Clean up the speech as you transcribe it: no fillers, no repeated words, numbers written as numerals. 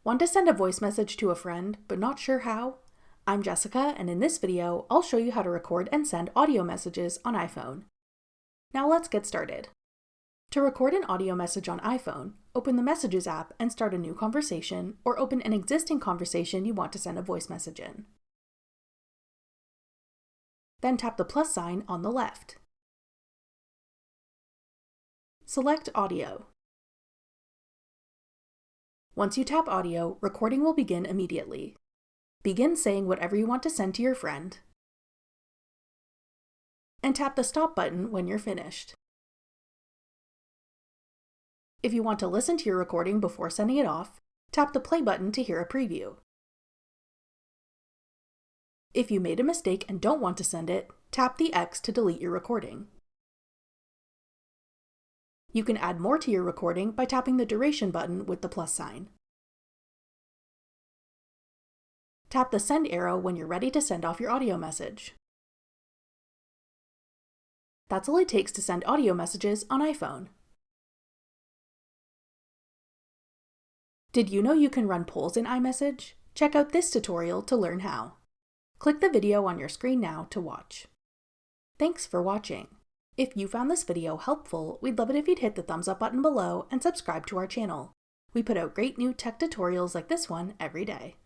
Want to send a voice message to a friend, but not sure how? I'm Jessica, and in this video, I'll show you how to record and send audio messages on iPhone. Now let's get started. To record an audio message on iPhone, open the Messages app and start a new conversation, or open an existing conversation you want to send a voice message in. Then tap the plus sign on the left. Select Audio. Once you tap Audio, recording will begin immediately. Begin saying whatever you want to send to your friend, and tap the Stop button when you're finished. If you want to listen to your recording before sending it off, tap the Play button to hear a preview. If you made a mistake and don't want to send it, tap the X to delete your recording. You can add more to your recording by tapping the Duration button with the plus sign. Tap the Send arrow when you're ready to send off your audio message. That's all it takes to send audio messages on iPhone. Did you know you can run polls in iMessage? Check out this tutorial to learn how. Click the video on your screen now to watch. Thanks for watching. If you found this video helpful, we'd love it if you'd hit the thumbs up button below and subscribe to our channel. We put out great new tech tutorials like this one every day.